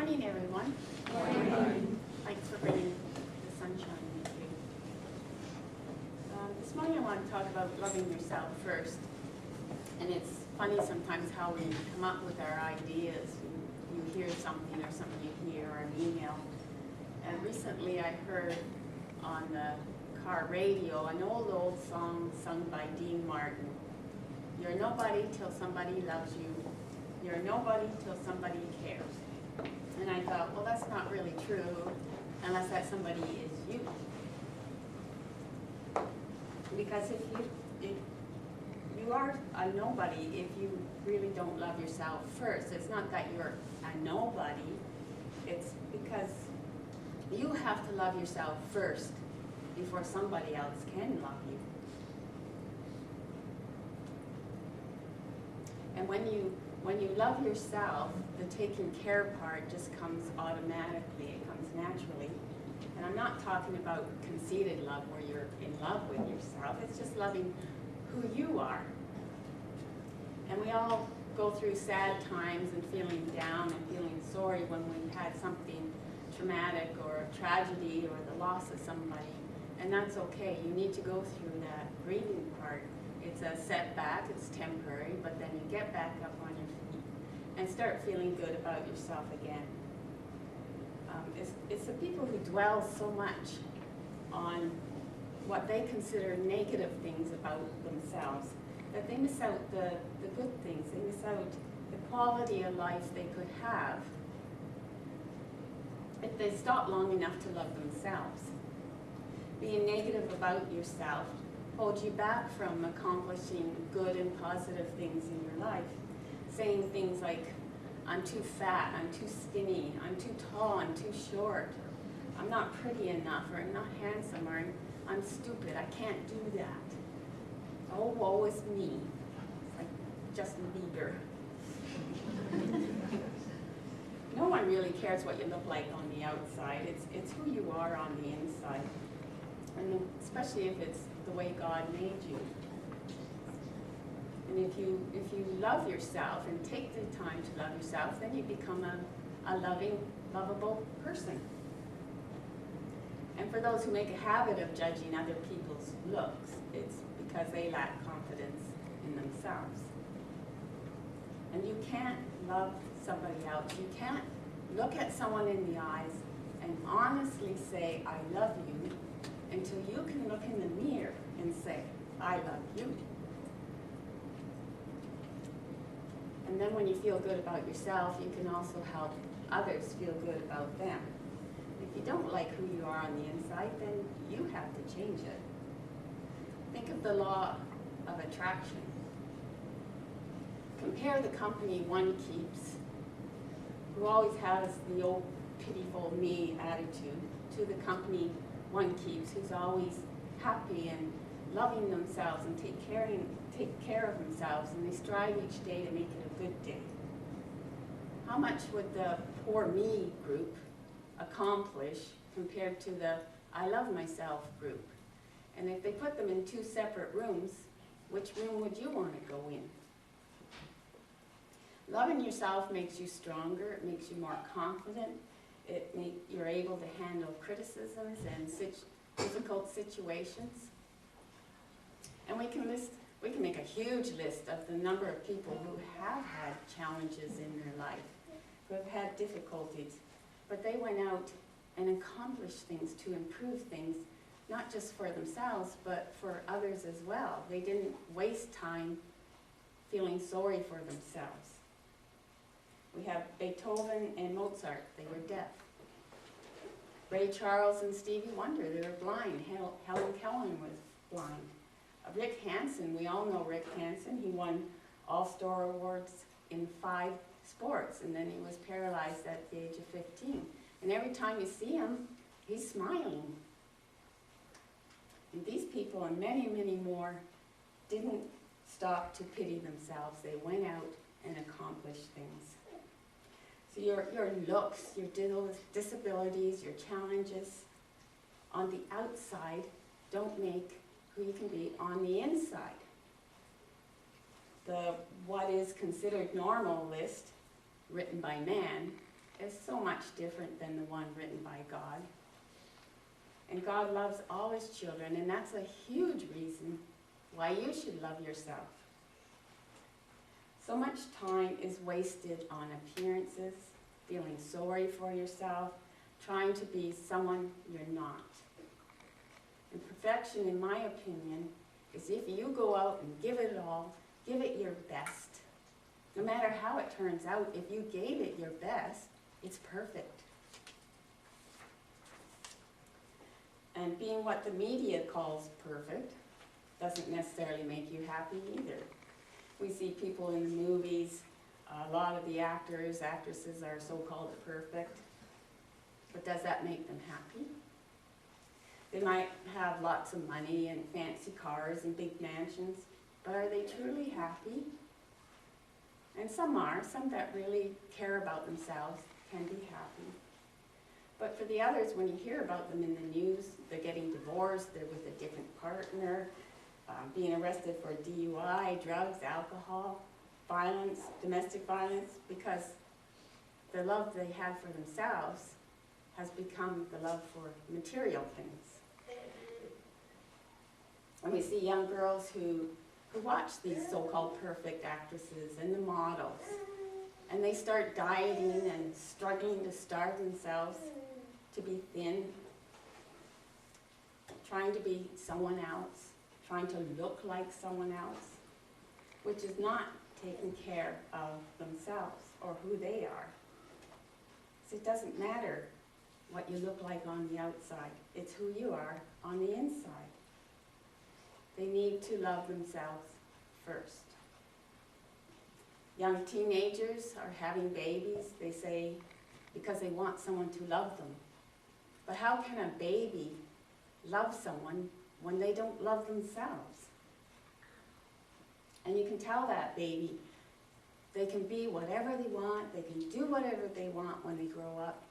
morning, everyone. Good morning. Thanks for bringing the sunshine with you. This morning I want to talk about loving yourself first. And it's funny sometimes how we come up with our ideas. You hear something or something you hear or an email. And recently I heard on the car radio an old song sung by Dean Martin. You're nobody till somebody loves you. You're nobody till somebody cares. And I thought, well, that's not really true unless that somebody is you. Because if you are a nobody if you really don't love yourself first. It's not that you're a nobody. It's because you have to love yourself first before somebody else can love you. And when you love yourself, the taking care part just comes automatically. It comes naturally. And I'm not talking about conceited love where you're in love with yourself. It's just loving who you are. And we all go through sad times and feeling down and feeling sorry when we've had something traumatic or a tragedy or the loss of somebody. And that's okay. You need to go through that grieving part. It's a setback, it's temporary, but then you get back up on your feet and start feeling good about yourself again. It's the people who dwell so much on what they consider negative things about themselves that they miss out the good things. They miss out the quality of life they could have if they stop long enough to love themselves. Being negative about yourself holds you back from accomplishing good and positive things in your life. Saying things like, I'm too fat, I'm too skinny, I'm too tall, I'm too short, I'm not pretty enough, or I'm not handsome, or I'm stupid, I can't do that. Oh, woe is me. It's like Justin Bieber. No one really cares what you look like on the outside. It's who you are on the inside. And especially if it's the way God made you. And if you love yourself and take the time to love yourself, then you become a loving, lovable person. And for those who make a habit of judging other people's looks, it's because they lack confidence in themselves. And you can't love somebody else. You can't look at someone in the eyes and honestly say, I love you, until you can look in the mirror and say, I love you. And then when you feel good about yourself, you can also help others feel good about them. If you don't like who you are on the inside, then you have to change it. Think of the law of attraction. Compare the company one keeps, who always has the old pitiful me attitude, to the company one keeps, who's always happy and loving themselves and take care of themselves, and they strive each day to make it a good day. How much would the poor me group accomplish compared to the I love myself group? And if they put them in two separate rooms, which room would you want to go in? Loving yourself makes you stronger, it makes you more confident, you're able to handle criticisms and difficult situations. And we can make a huge list of the number of people who have had challenges in their life, who have had difficulties, but they went out and accomplished things to improve things, not just for themselves, but for others as well. They didn't waste time feeling sorry for themselves. We have Beethoven and Mozart, they were deaf. Ray Charles and Stevie Wonder, they were blind. Helen Keller was blind. Rick Hansen, we all know Rick Hansen. He won All-Star awards in 5 sports, and then he was paralyzed at the age of 15. And every time you see him, he's smiling. And these people, and many, many more, didn't stop to pity themselves. They went out and accomplished things. So your looks, your disabilities, your challenges on the outside don't make who you can be on the inside. The what is considered normal list, written by man, is so much different than the one written by God. And God loves all his children, and that's a huge reason why you should love yourself. So much time is wasted on appearances, feeling sorry for yourself, trying to be someone you're not. And perfection, in my opinion, is if you go out and give it all, give it your best. No matter how it turns out, if you gave it your best, it's perfect. And being what the media calls perfect doesn't necessarily make you happy either. We see people in the movies, a lot of the actors, actresses are so-called perfect. But does that make them happy? They might have lots of money and fancy cars and big mansions, but are they truly happy? And some are. Some that really care about themselves can be happy. But for the others, when you hear about them in the news, they're getting divorced, they're with a different partner, being arrested for DUI, drugs, alcohol, violence, domestic violence, because the love they have for themselves has become the love for material things. And we see young girls who watch these so-called perfect actresses and the models, and they start dieting and struggling to starve themselves to be thin, trying to be someone else, trying to look like someone else, which is not taking care of themselves or who they are. So it doesn't matter what you look like on the outside, it's who you are on the inside. They need to love themselves first. Young teenagers are having babies, they say, because they want someone to love them. But how can a baby love someone when they don't love themselves? And you can tell that baby they can be whatever they want, they can do whatever they want when they grow up,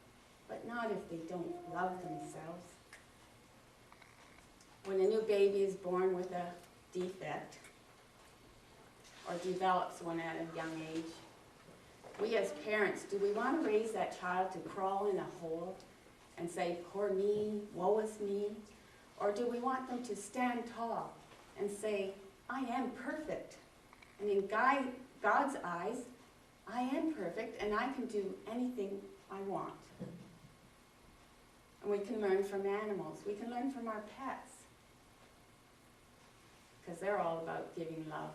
but not if they don't love themselves. When a new baby is born with a defect, or develops one at a young age, we as parents, do we want to raise that child to crawl in a hole and say, poor me, woe is me? Or do we want them to stand tall and say, I am perfect. And in God's eyes, I am perfect and I can do anything I want. And we can learn from animals. We can learn from our pets. Because they're all about giving love.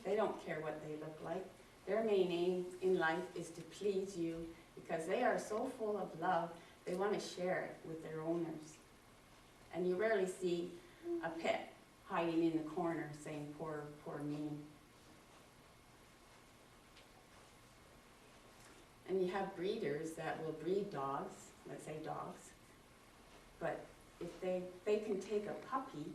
They don't care what they look like. Their main aim in life is to please you because they are so full of love, they want to share it with their owners. And you rarely see a pet hiding in the corner saying, poor, poor me. And you have breeders that will breed dogs, let's say dogs, but if they can take a puppy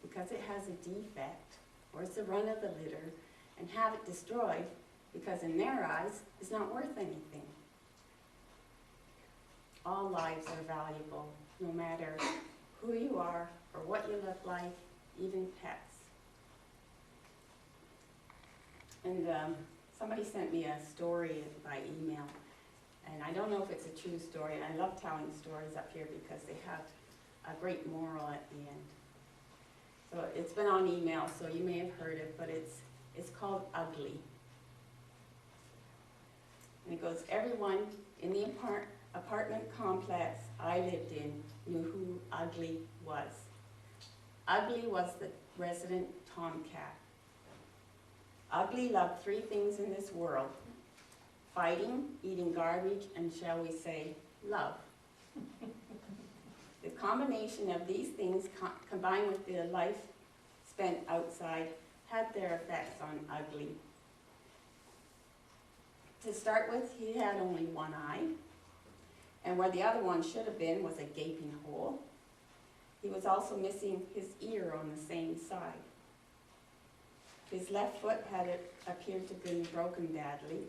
because it has a defect or it's a run of the litter and have it destroyed because in their eyes it's not worth anything. All lives are valuable, no matter who you are or what you look like, even pets. And somebody sent me a story by email, and I don't know if it's a true story, and I love telling stories up here because they have a great moral at the end. So it's been on email, so you may have heard it, but it's called Ugly. And it goes, everyone in the apartment complex I lived in knew who Ugly was. Ugly was the resident tomcat. Ugly loved three things in this world: fighting, eating garbage, and shall we say, love. The combination of these things combined with the life spent outside had their effects on Ugly. To start with, he had only one eye, and where the other one should have been was a gaping hole. He was also missing his ear on the same side. His left foot had appeared to have been broken badly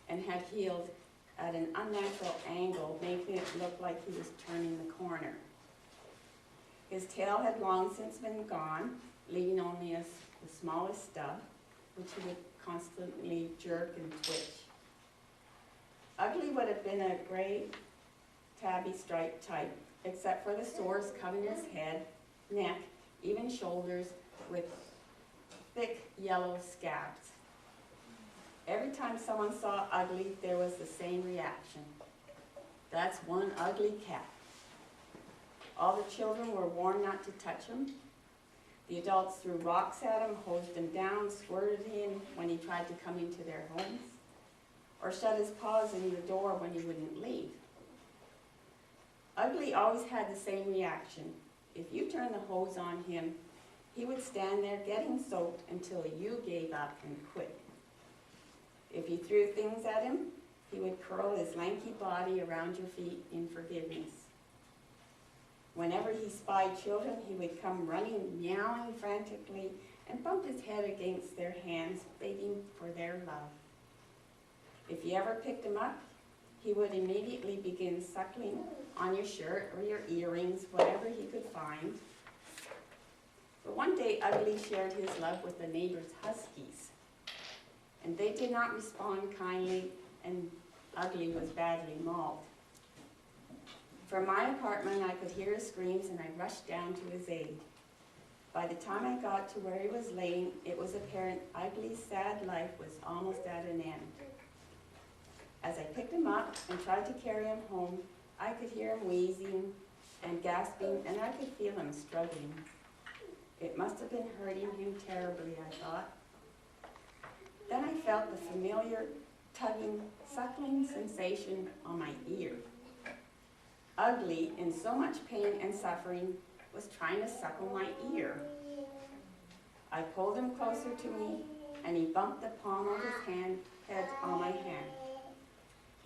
and had healed at an unnatural angle, making it look like he was turning the corner. His tail had long since been gone, leaving only the smallest stub, which he would constantly jerk and twitch. Ugly would have been a gray, tabby striped type, except for the sores covering his head, neck, even shoulders, with thick yellow scabs. Every time someone saw Ugly, there was the same reaction. That's one ugly cat. All the children were warned not to touch him. The adults threw rocks at him, hosed him down, squirted him when he tried to come into their homes, or shut his paws in the door when he wouldn't leave. Ugly always had the same reaction. If you turned the hose on him, he would stand there getting soaked until you gave up and quit. If you threw things at him, he would curl his lanky body around your feet in forgiveness. Whenever he spied children, he would come running, meowing frantically, and bump his head against their hands, begging for their love. If you ever picked him up, he would immediately begin suckling on your shirt or your earrings, whatever he could find. But one day, Ugly shared his love with the neighbor's huskies, and they did not respond kindly, and Ugly was badly mauled. From my apartment, I could hear his screams, and I rushed down to his aid. By the time I got to where he was laying, it was apparent Ugly's sad life was almost at an end. As I picked him up and tried to carry him home, I could hear him wheezing and gasping, and I could feel him struggling. It must have been hurting him terribly, I thought. Then I felt the familiar tugging, suckling sensation on my ear. Ugly, in so much pain and suffering, was trying to suckle my ear. I pulled him closer to me, and he bumped the palm of his head on my hand.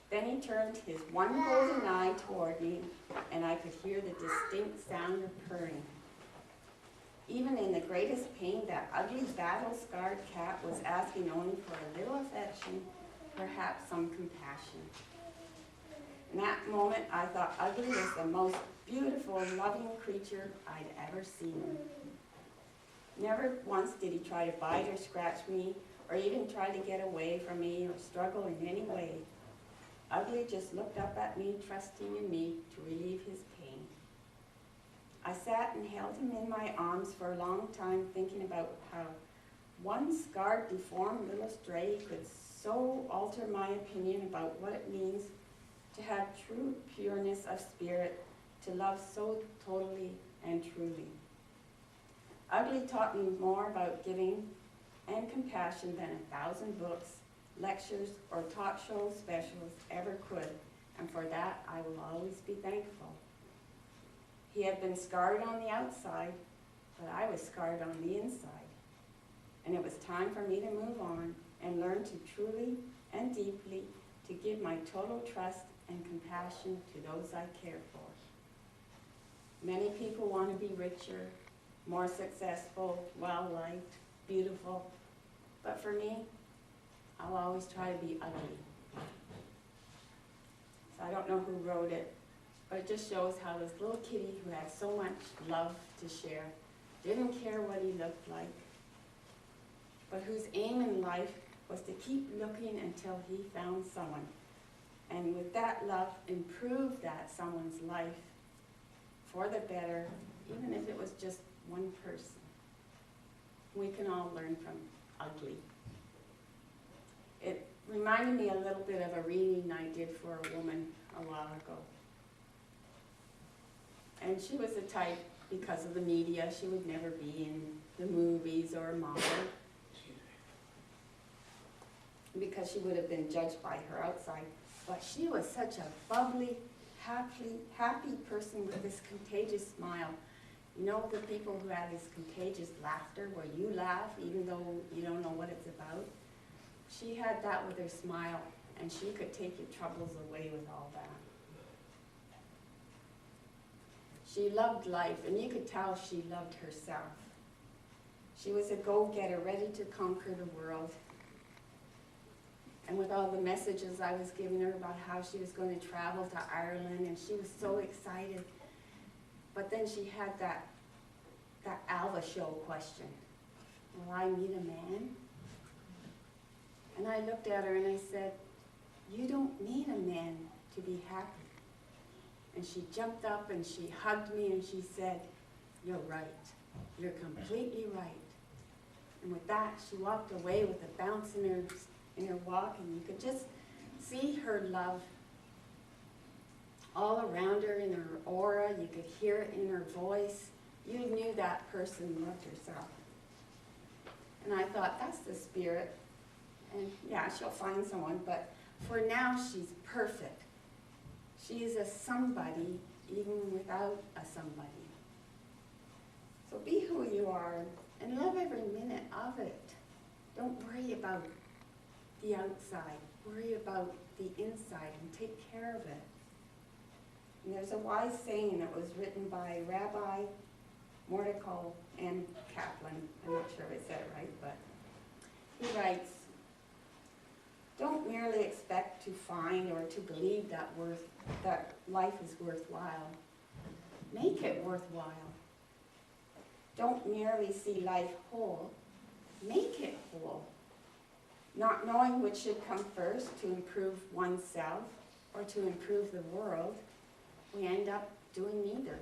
Then he turned his one golden eye toward me, and I could hear the distinct sound of purring. Even in the greatest pain, that ugly, battle-scarred cat was asking only for a little affection, perhaps some compassion. In that moment, I thought Ugly was the most beautiful, loving creature I'd ever seen. Never once did he try to bite or scratch me, or even try to get away from me or struggle in any way. Ugly just looked up at me, trusting in me to relieve his pain. I sat and held him in my arms for a long time, thinking about how one scarred, deformed little stray could so alter my opinion about what it means to have true pureness of spirit, to love so totally and truly. Ugly taught me more about giving and compassion than 1,000 books, lectures, or talk show specials ever could, and for that I will always be thankful. He had been scarred on the outside, but I was scarred on the inside, and it was time for me to move on and learn to truly and deeply to give my total trust and compassion to those I care for. Many people want to be richer, more successful, well-liked, beautiful, but for me, I'll always try to be ugly. So I don't know who wrote it, but it just shows how this little kitty who had so much love to share, didn't care what he looked like, but whose aim in life was to keep looking until he found someone. And with that love, improve that someone's life for the better, even if it was just one person. We can all learn from Ugly. It reminded me a little bit of a reading I did for a woman a while ago. And she was the type, because of the media, she would never be in the movies or a model, because she would have been judged by her outside. But she was such a bubbly, happy person with this contagious smile. You know the people who have this contagious laughter where you laugh even though you don't know what it's about? She had that with her smile, and she could take your troubles away with all that. She loved life, and you could tell she loved herself. She was a go-getter, ready to conquer the world. And with all the messages I was giving her about how she was going to travel to Ireland, and she was so excited. But then she had that Alva show question. Will I meet a man? And I looked at her and I said, you don't need a man. to be happy. And she jumped up and she hugged me and she said, "You're right. You're completely right." And with that, she walked away with a bounce in her walk, and you could just see her love all around her in her aura. You could hear it in her voice. You knew that person loved herself. And I thought, that's the Spirit. And yeah, she'll find someone, but for now, she's perfect. She is a somebody, even without a somebody. So be who you are and love every minute of it. Don't worry about the outside. Worry about the inside and take care of it. And there's a wise saying that was written by Rabbi Mordecai M. Kaplan. I'm not sure if I said it right, but he writes, "Don't merely expect to find or to believe that life is worthwhile. Make it worthwhile. Don't merely see life whole. Make it whole. Not knowing which should come first, to improve oneself or to improve the world, we end up doing neither.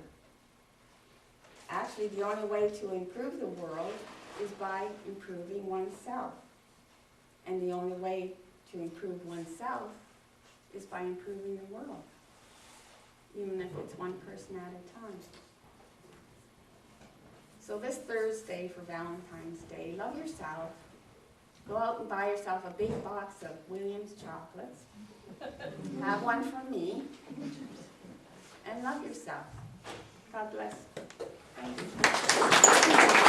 Actually, the only way to improve the world is by improving oneself. And the only way to improve oneself is by improving the world, even if it's one person at a time." So this Thursday for Valentine's Day, love yourself. Go out and buy yourself a big box of Williams chocolates. Have one from me. And love yourself. God bless. Thank you.